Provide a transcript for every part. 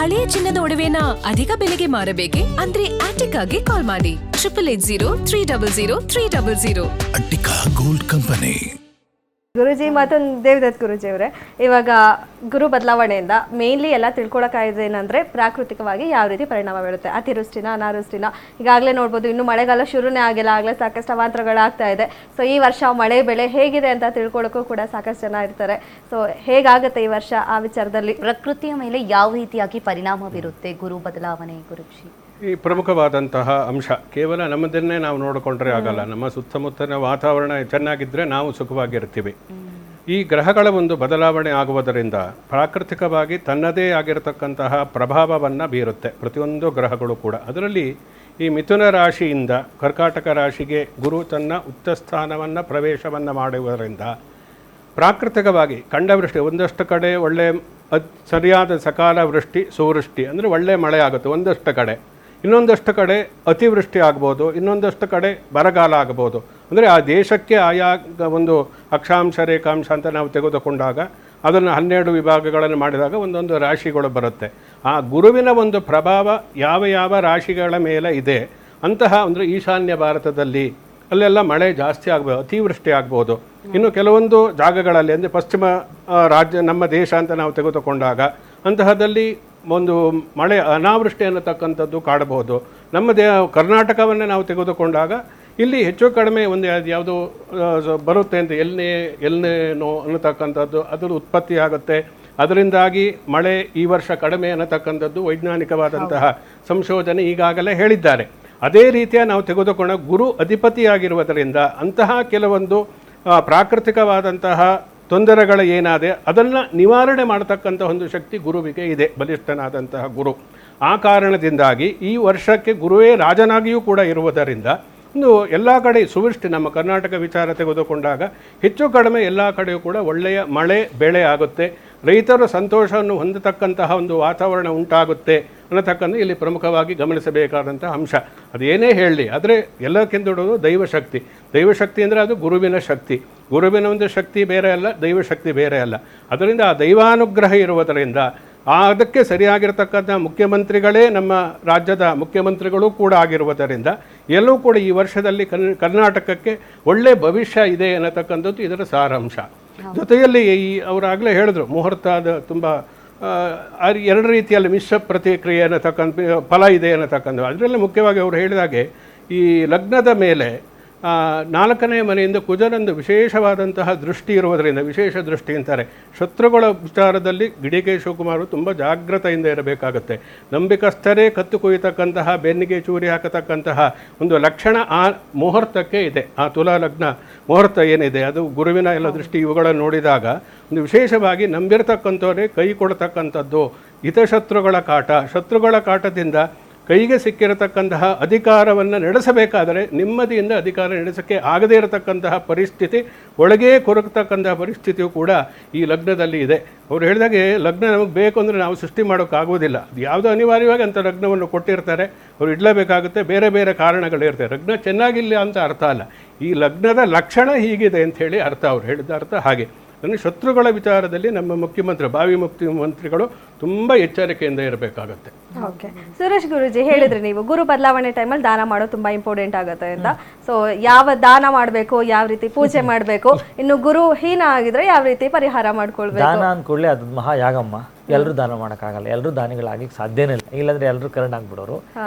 ಹಳೆಯ ಚಿನ್ನದ ಒಡವೆನ ಅಧಿಕ ಬೆಲೆಗೆ ಮಾರಬೇಕೆ? ಅಂದ್ರೆ ಆಟಿಕಾಗೆ ಕಾಲ್ ಮಾಡಿ 8880 ಅಟ್ಟಿಕಾ ಗೋಲ್ಡ್ ಕಂಪನಿ. ಗುರುಜಿ ಮತ್ತೊಂದು ದೇವದತ್ ಗುರುಜಿ ಅವರೇ, ಇವಾಗ ಗುರು ಬದಲಾವಣೆಯಿಂದ ಮೇನ್ಲಿ ಎಲ್ಲ ತಿಳ್ಕೊಳಕ್ಕಾಗಿದೆ ಏನಂದ್ರೆ ಪ್ರಾಕೃತಿಕವಾಗಿ ಯಾವ ರೀತಿ ಪರಿಣಾಮ ಬೀರುತ್ತೆ, ಅತಿವೃಷ್ಟಿನ ಅನಾವೃಷ್ಟಿನ. ಈಗಾಗಲೇ ನೋಡ್ಬೋದು, ಇನ್ನು ಮಳೆಗಾಲ ಶುರುನೇ ಆಗಿಲ್ಲ, ಆಗಲೇ ಸಾಕಷ್ಟು ಅವಾಂತರಗಳಾಗ್ತಾ ಇದೆ. ಸೊ ಈ ವರ್ಷ ಮಳೆ ಬೆಳೆ ಹೇಗಿದೆ ಅಂತ ತಿಳ್ಕೊಳ್ಳೋಕ್ಕೂ ಕೂಡ ಸಾಕಷ್ಟು ಜನ ಇರ್ತಾರೆ. ಸೊ ಹೇಗಾಗುತ್ತೆ ಈ ವರ್ಷ ಆ ವಿಚಾರದಲ್ಲಿ? ಪ್ರಕೃತಿಯ ಮೇಲೆ ಯಾವ ರೀತಿಯಾಗಿ ಪರಿಣಾಮ ಬೀರುತ್ತೆ ಗುರು ಬದಲಾವಣೆ ಗುರುಜಿ? ಈ ಪ್ರಮುಖವಾದಂತಹ ಅಂಶ ಕೇವಲ ನಮ್ಮದನ್ನೇ ನಾವು ನೋಡಿಕೊಂಡ್ರೆ ಆಗಲ್ಲ. ನಮ್ಮ ಸುತ್ತಮುತ್ತಲಿನ ವಾತಾವರಣ ಚೆನ್ನಾಗಿದ್ದರೆ ನಾವು ಸುಖವಾಗಿರ್ತೀವಿ. ಈ ಗ್ರಹಗಳ ಒಂದು ಬದಲಾವಣೆ ಆಗುವುದರಿಂದ ಪ್ರಾಕೃತಿಕವಾಗಿ ತನ್ನದೇ ಆಗಿರತಕ್ಕಂತಹ ಪ್ರಭಾವವನ್ನು ಬೀರುತ್ತೆ ಪ್ರತಿಯೊಂದು ಗ್ರಹಗಳು ಕೂಡ. ಅದರಲ್ಲಿ ಈ ಮಿಥುನ ರಾಶಿಯಿಂದ ಕರ್ಕಾಟಕ ರಾಶಿಗೆ ಗುರು ತನ್ನ ಉಚ್ಚ ಸ್ಥಾನವನ್ನು ಪ್ರವೇಶವನ್ನು ಮಾಡುವುದರಿಂದ ಪ್ರಾಕೃತಿಕವಾಗಿ ಖಂಡವೃಷ್ಟಿ, ಒಂದಷ್ಟು ಕಡೆ ಒಳ್ಳೆ ಸರಿಯಾದ ಸಕಾಲ ವೃಷ್ಟಿ ಸುವೃಷ್ಟಿ ಅಂದರೆ ಒಳ್ಳೆ ಮಳೆ ಆಗುತ್ತೆ ಒಂದಷ್ಟು ಕಡೆ, ಇನ್ನೊಂದಷ್ಟು ಕಡೆ ಅತಿವೃಷ್ಟಿ ಆಗ್ಬೋದು, ಇನ್ನೊಂದಷ್ಟು ಕಡೆ ಬರಗಾಲ ಆಗ್ಬೋದು. ಅಂದರೆ ಆ ದೇಶಕ್ಕೆ ಆಯಾ ಒಂದು ಅಕ್ಷಾಂಶ ರೇಖಾಂಶ ಅಂತ ನಾವು ತೆಗೆದುಕೊಂಡಾಗ ಅದನ್ನು 12 ವಿಭಾಗಗಳನ್ನು ಮಾಡಿದಾಗ ಒಂದೊಂದು ರಾಶಿಗಳು ಬರುತ್ತೆ. ಆ ಗುರುವಿನ ಒಂದು ಪ್ರಭಾವ ಯಾವ ಯಾವ ರಾಶಿಗಳ ಮೇಲೆ ಇದೆ ಅಂತಹ ಅಂದರೆ ಈಶಾನ್ಯ ಭಾರತದಲ್ಲಿ ಅಲ್ಲೆಲ್ಲ ಮಳೆ ಜಾಸ್ತಿ ಆಗ್ಬೋದು, ಅತಿವೃಷ್ಟಿ ಆಗ್ಬೋದು. ಇನ್ನು ಕೆಲವೊಂದು ಜಾಗಗಳಲ್ಲಿ ಅಂದರೆ ಪಶ್ಚಿಮ ರಾಜ್ಯ ನಮ್ಮ ದೇಶ ಅಂತ ನಾವು ತೆಗೆದುಕೊಂಡಾಗ ಅಂತಹದಲ್ಲಿ ಒಂದು ಮಳೆ ಅನಾವೃಷ್ಟಿ ಅನ್ನತಕ್ಕಂಥದ್ದು ಕಾಡಬಹುದು. ನಮ್ಮ ಕರ್ನಾಟಕವನ್ನೇ ನಾವು ತೆಗೆದುಕೊಂಡಾಗ ಇಲ್ಲಿ ಹೆಚ್ಚು ಕಡಿಮೆ ಒಂದು ಯಾವುದು ಬರುತ್ತೆ ಅಂತ ಎಲ್ನೇನೋ ಅನ್ನತಕ್ಕಂಥದ್ದು ಅದರ ಉತ್ಪತ್ತಿ ಆಗುತ್ತೆ. ಅದರಿಂದಾಗಿ ಮಳೆ ಈ ವರ್ಷ ಕಡಿಮೆ ಅನ್ನತಕ್ಕಂಥದ್ದು ವೈಜ್ಞಾನಿಕವಾದಂತಹ ಸಂಶೋಧನೆ ಈಗಾಗಲೇ ಹೇಳಿದ್ದಾರೆ. ಅದೇ ರೀತಿಯ ನಾವು ತೆಗೆದುಕೊಂಡ ಗುರು ಅಧಿಪತಿಯಾಗಿರುವುದರಿಂದ ಅಂತಹ ಕೆಲವೊಂದು ಪ್ರಾಕೃತಿಕವಾದಂತಹ ತೊಂದರೆಗಳು ಏನಾದೆ ಅದನ್ನು ನಿವಾರಣೆ ಮಾಡತಕ್ಕಂಥ ಒಂದು ಶಕ್ತಿ ಗುರುವಿಗೆ ಇದೆ, ಬಲಿಷ್ಠನಾದಂತಹ ಗುರು. ಆ ಕಾರಣದಿಂದಾಗಿ ಈ ವರ್ಷಕ್ಕೆ ಗುರುವೇ ರಾಜನಾಗಿಯೂ ಕೂಡ ಇರುವುದರಿಂದ ಒಂದು ಎಲ್ಲ ಕಡೆ ಸುವೃಷ್ಟಿ, ನಮ್ಮ ಕರ್ನಾಟಕ ವಿಚಾರ ತೆಗೆದುಕೊಂಡಾಗ ಹೆಚ್ಚು ಕಡಿಮೆ ಎಲ್ಲ ಕಡೆಯೂ ಕೂಡ ಒಳ್ಳೆಯ ಮಳೆ ಬೆಳೆ ಆಗುತ್ತೆ, ರೈತರು ಸಂತೋಷವನ್ನು ಹೊಂದತಕ್ಕಂತಹ ಒಂದು ವಾತಾವರಣ ಉಂಟಾಗುತ್ತೆ ಅನ್ನತಕ್ಕಂಥ ಇಲ್ಲಿ ಪ್ರಮುಖವಾಗಿ ಗಮನಿಸಬೇಕಾದಂಥ ಅಂಶ. ಅದೇನೇ ಹೇಳಲಿ, ಆದರೆ ಎಲ್ಲಕ್ಕಿಂತ ದೊಡ್ಡದು ದೈವಶಕ್ತಿ. ದೈವಶಕ್ತಿ ಅಂದರೆ ಅದು ಗುರುವಿನ ಶಕ್ತಿ. ಗುರುವಿನ ಒಂದು ಶಕ್ತಿ ಬೇರೆ ಅಲ್ಲ, ದೈವಶಕ್ತಿ ಬೇರೆ ಅಲ್ಲ. ಅದರಿಂದ ಆ ದೈವಾನುಗ್ರಹ ಇರುವುದರಿಂದ ಅದಕ್ಕೆ ಸರಿಯಾಗಿರ್ತಕ್ಕಂಥ ಮುಖ್ಯಮಂತ್ರಿಗಳೇ ನಮ್ಮ ರಾಜ್ಯದ ಮುಖ್ಯಮಂತ್ರಿಗಳು ಕೂಡ ಆಗಿರುವುದರಿಂದ ಎಲ್ಲವೂ ಕೂಡ ಈ ವರ್ಷದಲ್ಲಿ ಕರ್ನಾಟಕಕ್ಕೆ ಒಳ್ಳೆ ಭವಿಷ್ಯ ಇದೆ ಅನ್ನತಕ್ಕಂಥದ್ದು ಇದರ ಸಾರಾಂಶ. ಜೊತೆಯಲ್ಲಿ ಈ ಅವರಾಗಲೇ ಹೇಳಿದ್ರು ಮುಹೂರ್ತ ತುಂಬ ಎರಡು ರೀತಿಯಲ್ಲಿ ಮಿಶ್ರ ಪ್ರತಿಕ್ರಿಯೆ ಅನ್ನತಕ್ಕಂಥ ಫಲ ಇದೆ ಅನ್ನತಕ್ಕಂಥ. ಅದರಲ್ಲಿ ಮುಖ್ಯವಾಗಿ ಅವರು ಹೇಳಿದಾಗೆ ಈ ಲಗ್ನದ ಮೇಲೆ 4ನೇ ಮನೆಯಿಂದ ಕುಜನೊಂದು ವಿಶೇಷವಾದಂತಹ ದೃಷ್ಟಿ ಇರುವುದರಿಂದ ವಿಶೇಷ ದೃಷ್ಟಿ ಅಂತಾರೆ. ಶತ್ರುಗಳ ವಿಚಾರದಲ್ಲಿ ಗಿಡಿಕೆ ಶಿವಕುಮಾರ್ ತುಂಬ ಜಾಗ್ರತೆಯಿಂದ ಇರಬೇಕಾಗುತ್ತೆ. ನಂಬಿಕಸ್ಥರೇ ಕತ್ತು ಕೊಯ್ಯತಕ್ಕಂತಹ ಬೆನ್ನಿಗೆ ಚೂರಿ ಹಾಕತಕ್ಕಂತಹ ಒಂದು ಲಕ್ಷಣ ಆ ಮುಹೂರ್ತಕ್ಕೆ ಇದೆ. ಆ ತುಲಾ ಲಗ್ನ ಮುಹೂರ್ತ ಏನಿದೆ ಅದು ಗುರುವಿನ ಎಲ್ಲ ದೃಷ್ಟಿ ಇವುಗಳನ್ನು ನೋಡಿದಾಗ ಒಂದು ವಿಶೇಷವಾಗಿ ನಂಬಿರತಕ್ಕಂಥವರೇ ಕೈ ಕೊಡ್ತಕ್ಕಂಥದ್ದು. ಹಿತಶತ್ರುಗಳ ಕಾಟ, ಶತ್ರುಗಳ ಕಾಟದಿಂದ ಕೈಗೆ ಸಿಕ್ಕಿರತಕ್ಕಂತಹ ಅಧಿಕಾರವನ್ನು ನಡೆಸಬೇಕಾದರೆ ನೆಮ್ಮದಿಯಿಂದ ಅಧಿಕಾರ ನಡೆಸೋಕ್ಕೆ ಆಗದೇ ಇರತಕ್ಕಂತಹ ಪರಿಸ್ಥಿತಿ, ಒಳಗೇ ಕೊರಗತಕ್ಕಂತಹ ಪರಿಸ್ಥಿತಿಯು ಕೂಡ ಈ ಲಗ್ನದಲ್ಲಿ ಇದೆ. ಅವರು ಹೇಳಿದಾಗೆ ಲಗ್ನ ನಮಗೆ ಬೇಕು ಅಂದರೆ ನಾವು ಸೃಷ್ಟಿ ಮಾಡೋಕ್ಕಾಗೋದಿಲ್ಲ. ಅದು ಯಾವುದೋ ಅನಿವಾರ್ಯವಾಗಿ ಅಂಥ ಲಗ್ನವನ್ನು ಕೊಟ್ಟಿರ್ತಾರೆ, ಅವರು ಇಡಲೇಬೇಕಾಗುತ್ತೆ. ಬೇರೆ ಬೇರೆ ಕಾರಣಗಳಿರ್ತವೆ. ಲಗ್ನ ಚೆನ್ನಾಗಿಲ್ಲ ಅಂತ ಅರ್ಥ ಅಲ್ಲ, ಈ ಲಗ್ನದ ಲಕ್ಷಣ ಹೀಗಿದೆ ಅಂಥೇಳಿ ಅರ್ಥ. ಅವ್ರು ಹೇಳಿದ ಅರ್ಥ ಹಾಗೆ. ಅಂದರೆ ಶತ್ರುಗಳ ವಿಚಾರದಲ್ಲಿ ನಮ್ಮ ಮುಖ್ಯಮಂತ್ರಿ, ಭಾವಿ ಮುಖ್ಯಮಂತ್ರಿಗಳು ತುಂಬ ಎಚ್ಚರಿಕೆಯಿಂದ ಇರಬೇಕಾಗತ್ತೆ. ಓಕೆ, ಸುರೇಶ್ ಗುರುಜಿ ಹೇಳಿದ್ರಿ ನೀವು ಗುರು ಬದಲಾವಣೆ ಟೈಮಲ್ಲಿ ದಾನ ಮಾಡೋದು ತುಂಬಾ ಇಂಪಾರ್ಟೆಂಟ್ ಆಗುತ್ತೆ ಅಂತ. ಸೊ ಯಾವ ದಾನ ಮಾಡಬೇಕು, ಯಾವ ರೀತಿ ಪೂಜೆ ಮಾಡಬೇಕು, ಇನ್ನು ಗುರು ಹೀನ ಆಗಿದ್ರೆ ಯಾವ ರೀತಿ ಪರಿಹಾರ ಮಾಡ್ಕೊಳ್ಬೇಕು? ದಾನ ಅಂದ್ಕೊಳ್ಳಿ ಅದು ಮಹಾಯಾಗಮ್ಮ. ಎಲ್ಲರೂ ದಾನ ಮಾಡೋಕ್ಕಾಗಲ್ಲ, ಎಲ್ಲರೂ ದಾನಿಗಳಾಗಿ ಸಾಧ್ಯನೇ ಇಲ್ಲ. ಇಲ್ಲಾಂದ್ರೆ ಎಲ್ಲರೂ ಕರೆಂಟ್ ಆಗ್ಬಿಡೋರು.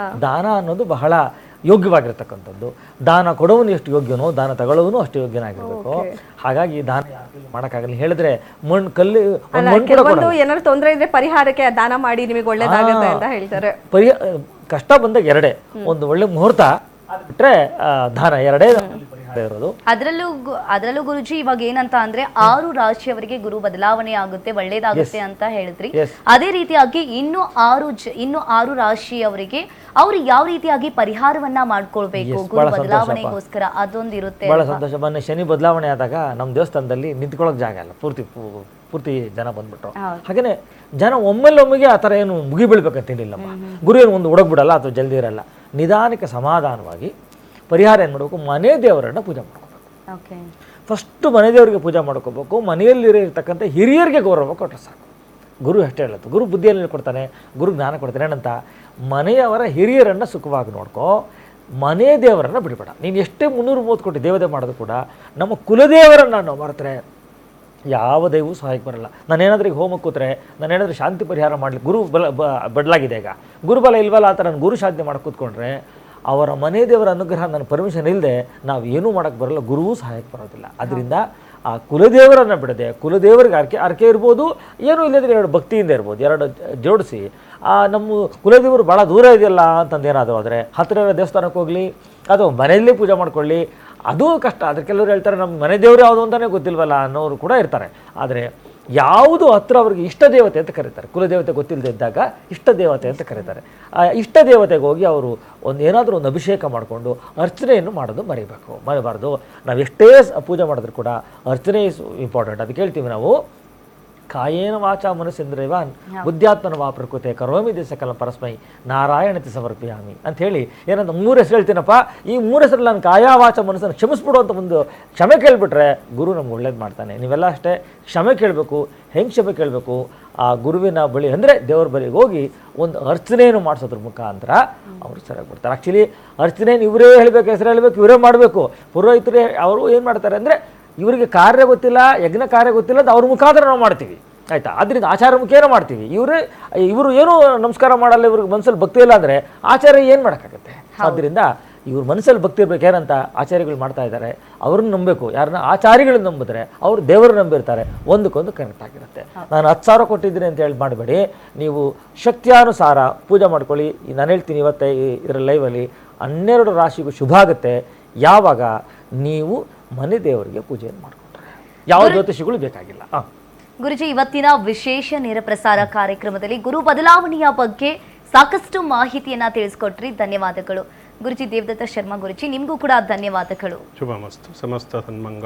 ದಾನ ಅನ್ನೋದು ಬಹಳ ಯೋಗ್ಯವಾಗಿರ್ತಕ್ಕಂಥದ್ದು. ದಾನ ಕೊಡೋನು ಎಷ್ಟು ಯೋಗ್ಯನೋ ದಾನ ತಗೊಳ್ಳೋನು ಅಷ್ಟು ಯೋಗ್ಯನಾಗಿರ್ಬೇಕು. ಹಾಗಾಗಿ ದಾನ ಮಾಡೋಕ್ಕಾಗಲ್ಲ. ಹೇಳಿದ್ರೆ ಮಣ್ಣು ಕಲ್ಲು ಏನಾದ್ರು ತೊಂದರೆ ಇದ್ರೆ ಪರಿಹಾರಕ್ಕೆ ದಾನ ಮಾಡಿ ನಿಮಗೆ ಒಳ್ಳೇದಾಗುತ್ತೆ ಅಂತ ಹೇಳ್ತಾರೆ. ಕಷ್ಟ ಬಂದಾಗ ಎರಡೇ, ಒಂದು ಒಳ್ಳೆ ಮುಹೂರ್ತ ಬಿಟ್ರೆ ದಾನ, ಎರಡೇ ಇರೋದು. ಅದರಲ್ಲೂ ಗುರುಜಿ ಇವಾಗ ಏನಂತ ಅಂದ್ರೆ 6 ರಾಶಿಯವರಿಗೆ ಗುರು ಬದಲಾವಣೆ ಆಗುತ್ತೆ, ಒಳ್ಳೇದಾಗುತ್ತೆ ಅಂತ ಹೇಳಿದ್ರಿ. ಅದೇ ರೀತಿಯಾಗಿ ಇನ್ನು 6 ರಾಶಿಯವರಿಗೆ ಅವ್ರು ಯಾವ ರೀತಿಯಾಗಿ ಪರಿಹಾರವನ್ನ ಮಾಡ್ಕೊಳ್ಬೇಕು ಗುರು ಬದಲಾವಣೆಗೋಸ್ಕರ, ಅದೊಂದು ಇರುತ್ತೆ. ಬಹಳ ಸಂತೋಷ. ಮೊನ್ನೆ ಶನಿ ಬದಲಾವಣೆ ಆದಾಗ ನಮ್ಮ ದೇವಸ್ಥಾನದಲ್ಲಿ ನಿಂತ್ಕೊಳ್ಳೋಕೆ ಜಾಗ ಇಲ್ಲ, ಪೂರ್ತಿ ಜನ ಬಂದ್ಬಿಟ್ರು. ಹಾಗೇನೆ ಜನ ಒಮ್ಮೆಲ್ಲೊಮ್ಮೆಗೆ ಆ ಥರ ಏನು ಮುಗಿಬೀಳ್ಬೇಕಂತೇನಿಲ್ಲಮ್ಮ. ಗುರು ಏನು ಒಂದು ಹುಡುಗ್ಬಿಡಲ್ಲ ಅಥವಾ ಜಲ್ದಿ ಇರಲ್ಲ. ನಿಧಾನಕ್ಕೆ ಸಮಾಧಾನವಾಗಿ ಪರಿಹಾರ ಏನು ಮಾಡಬೇಕು, ಮನೆ ದೇವರನ್ನು ಪೂಜೆ ಮಾಡ್ಕೋಬೇಕು. ಫಸ್ಟು ಮನೆ ದೇವರಿಗೆ ಪೂಜೆ ಮಾಡ್ಕೋಬೇಕು. ಮನೆಯಲ್ಲಿರತಕ್ಕಂಥ ಹಿರಿಯರಿಗೆ ಗೌರವ ಕೊಟ್ಟರೆ ಸಾಕು. ಗುರು ಅಷ್ಟೇ ಹೇಳುತ್ತೆ. ಗುರು ಬುದ್ಧಿಯಲ್ಲಿ ಹೇಳ್ಕೊಡ್ತಾನೆ, ಗುರು ಜ್ಞಾನ ಕೊಡ್ತಾನೆ. ಏನಂತ, ಮನೆಯವರ ಹಿರಿಯರನ್ನು ಸುಖವಾಗಿ ನೋಡ್ಕೋ, ಮನೆ ದೇವರನ್ನು ಬಿಡಬೇಡ. ನೀನು ಎಷ್ಟೇ 330 ಕೋಟಿ ದೇವತೆ ಮಾಡೋದು ಕೂಡ ನಮ್ಮ ಕುಲದೇವರನ್ನು ನಾವು ಮರೆತರೆ ಯಾವ ದೈವೂ ಸಹಾಯಕ್ಕೆ ಬರಲ್ಲ. ನಾನೇನಾದ್ರೂ ಈಗ ಹೋಮಕ್ಕೆ ಕೂತ್ರೆ, ನಾನೇನಾದ್ರೂ ಶಾಂತಿ ಪರಿಹಾರ ಮಾಡಲಿಕ್ಕೆ ಗುರು ಬದಲಾಗಿದೆ, ಈಗ ಗುರುಬಲ ಇಲ್ವಲ್ಲ ಅಂತ ನಾನು ಗುರು ಶಾಂತಿ ಮಾಡಿ ಕೂತ್ಕೊಂಡ್ರೆ ಅವರ ಮನೆ ದೇವರ ಅನುಗ್ರಹ ನನ್ನ ಪರ್ಮಿಷನ್ ಇಲ್ಲದೆ ನಾವು ಏನೂ ಮಾಡೋಕ್ಕೆ ಬರಲ್ಲ, ಗುರುವೂ ಸಹಾಯಕ್ಕೆ ಬರೋದಿಲ್ಲ. ಅದರಿಂದ ಆ ಕುಲದೇವರನ್ನು ಬಿಡದೆ, ಕುಲದೇವರಿಗೆ ಅರ್ಕೆ ಇರ್ಬೋದು, ಏನೂ ಇಲ್ಲದ್ರೆ 2 ಭಕ್ತಿಯಿಂದ ಇರ್ಬೋದು, 2 ಜೋಡಿಸಿ ನಮ್ಮ ಕುಲದೇವರು ಭಾಳ ದೂರ ಇದೆಯಲ್ಲ ಅಂತಂದು ಏನಾದರೂ ಆದರೆ ಹತ್ತಿರ ದೇವಸ್ಥಾನಕ್ಕೆ ಹೋಗಲಿ ಅಥವಾ ಮನೆಯಲ್ಲೇ ಪೂಜೆ ಮಾಡ್ಕೊಳ್ಳಿ, ಅದು ಕಷ್ಟ. ಆದರೆ ಕೆಲವರು ಹೇಳ್ತಾರೆ ನಮ್ಮ ಮನೆ ದೇವರು ಯಾವುದು ಅಂತಲೇ ಗೊತ್ತಿಲ್ವಲ್ಲ ಅನ್ನೋರು ಕೂಡ ಇರ್ತಾರೆ. ಆದರೆ ಯಾವುದು ಹತ್ರ ಅವ್ರಿಗೆ ಇಷ್ಟ ದೇವತೆ ಅಂತ ಕರೀತಾರೆ. ಕುಲದೇವತೆ ಗೊತ್ತಿಲ್ಲದೆ ಇದ್ದಾಗ ಇಷ್ಟ ದೇವತೆ ಅಂತ ಕರೀತಾರೆ. ಆ ಇಷ್ಟ ದೇವತೆಗೆ ಹೋಗಿ ಅವರು ಏನಾದರೂ ಒಂದು ಅಭಿಷೇಕ ಮಾಡಿಕೊಂಡು ಅರ್ಚನೆಯನ್ನು ಮಾಡೋದು ಮರಿಬಾರ್ದು. ನಾವು ಎಷ್ಟೇ ಪೂಜೆ ಮಾಡಿದ್ರು ಕೂಡ ಅರ್ಚನೆ ಇಸ್ ಇಂಪಾರ್ಟೆಂಟ್. ಅದಕ್ಕೆ ಹೇಳ್ತೀವಿ ನಾವು, ಕಾಯೇನ ವಾಚ ಮನಸ್ಸೇಂದ್ರಿಯವ ಬುದ್ಧ್ಯಾತ್ಮನ ವಾ ಪ್ರಕೃತಿ ಕರೋಮಿ ಸಕಲ ಪರಸ್ಮೈ ನಾರಾಯಣತೆ ಸಮರ್ಪಯಾಮಿ ಅಂತ ಹೇಳಿ ಏನಂತ 3 ಹೆಸರು ಹೇಳ್ತೀನಪ್ಪ. ಈ 3 ಹೆಸರಲ್ಲಿ ನಾನು ಕಾಯ ವಾಚ ಮನಸ್ಸನ್ನು ಕ್ಷಮಿಸ್ಬಿಡು ಅಂತ ಒಂದು ಕ್ಷಮೆ ಕೇಳಿಬಿಟ್ರೆ ಗುರು ನಮ್ಗೆ ಒಳ್ಳೇದು ಮಾಡ್ತಾನೆ. ನೀವೆಲ್ಲ ಅಷ್ಟೇ ಕ್ಷಮೆ ಕೇಳಬೇಕು. ಹೆಂಗೆ ಕ್ಷಮೆ ಕೇಳಬೇಕು? ಆ ಗುರುವಿನ ಬಳಿ ಅಂದರೆ ದೇವ್ರ ಬಳಿಗೆ ಹೋಗಿ ಒಂದು ಅರ್ಚನೆಯನ್ನು ಮಾಡಿಸೋದ್ರ ಮುಖಾಂತರ ಅವರು ಸರಿಯಾಗಿ ಬಿಡ್ತಾರೆ. ಆ್ಯಕ್ಚುಲಿ ಅರ್ಚನೆಯನ್ನು ಇವರೇ ಹೇಳಬೇಕು, ಹೆಸರು ಹೇಳಬೇಕು, ಇವರೇ ಮಾಡಬೇಕು. ಪುರೋಹಿತರೇ ಅವರು ಏನು ಮಾಡ್ತಾರೆ ಅಂದರೆ ಇವರಿಗೆ ಕಾರ್ಯ ಗೊತ್ತಿಲ್ಲ, ಯಜ್ಞ ಕಾರ್ಯ ಗೊತ್ತಿಲ್ಲ ಅಂತ ಅವ್ರ ಮುಖಾಂತರ ನಾವು ಮಾಡ್ತೀವಿ, ಆಯಿತಾ? ಅದರಿಂದ ಆಚಾರ ಮುಖೇನ ಮಾಡ್ತೀವಿ. ಇವರು ಏನೂ ನಮಸ್ಕಾರ ಮಾಡಲ್ಲ, ಇವ್ರಿಗೆ ಮನಸ್ಸಲ್ಲಿ ಭಕ್ತಿ ಇಲ್ಲ ಅಂದರೆ ಆಚಾರ್ಯ ಏನು ಮಾಡೋಕ್ಕಾಗುತ್ತೆ? ಆದ್ದರಿಂದ ಇವ್ರ ಮನಸ್ಸಲ್ಲಿ ಭಕ್ತಿ ಇರ್ಬೇಕು. ಏನಂತ ಆಚಾರ್ಯಗಳು ಮಾಡ್ತಾ ಇದ್ದಾರೆ, ಅವ್ರನ್ನ ನಂಬಬೇಕು. ಯಾರನ್ನ ಆಚಾರ್ಯಗಳನ್ನ ನಂಬಿದ್ರೆ ಅವರು ದೇವರು ನಂಬಿರ್ತಾರೆ, ಒಂದಕ್ಕೊಂದು ಕನೆಕ್ಟ್ ಆಗಿರುತ್ತೆ. ನಾನು 10,000 ಕೊಟ್ಟಿದ್ದೀನಿ ಅಂತ ಹೇಳಿ ಮಾಡಬೇಡಿ. ನೀವು ಶಕ್ತಿಯಾನುಸಾರ ಪೂಜೆ ಮಾಡ್ಕೊಳ್ಳಿ. ನಾನು ಹೇಳ್ತೀನಿ ಇವತ್ತೇ ಇದರ ಲೈವಲ್ಲಿ 12 ರಾಶಿಗೂ ಶುಭ ಆಗುತ್ತೆ ಯಾವಾಗ ನೀವು ಮನೆ ದೇವರಿಗೆ ಪೂಜೆಯನ್ನು ಮಾಡಿಕೊಂಡ್ರೆ. ಯಾವ ಜ್ಯೋತಿಷಿಗಳು ಬೇಕಾಗಿಲ್ಲ. ಗುರುಜಿ, ಇವತ್ತಿನ ವಿಶೇಷ ನೇರ ಪ್ರಸಾರ ಕಾರ್ಯಕ್ರಮದಲ್ಲಿ ಗುರು ಬದಲಾವಣೆಯ ಬಗ್ಗೆ ಸಾಕಷ್ಟು ಮಾಹಿತಿಯನ್ನ ತಿಳಿಸ್ಕೊಟ್ರಿ. ಧನ್ಯವಾದಗಳು ಗುರುಜಿ. ದೇವದತ್ತ ಶರ್ಮಾ ಗುರುಜಿ, ನಿಮಗೂ ಕೂಡ ಧನ್ಯವಾದಗಳು. ಶುಭಮಸ್ತು. ಸಮಸ್ತ ಸನ್ಮಂಗಳ.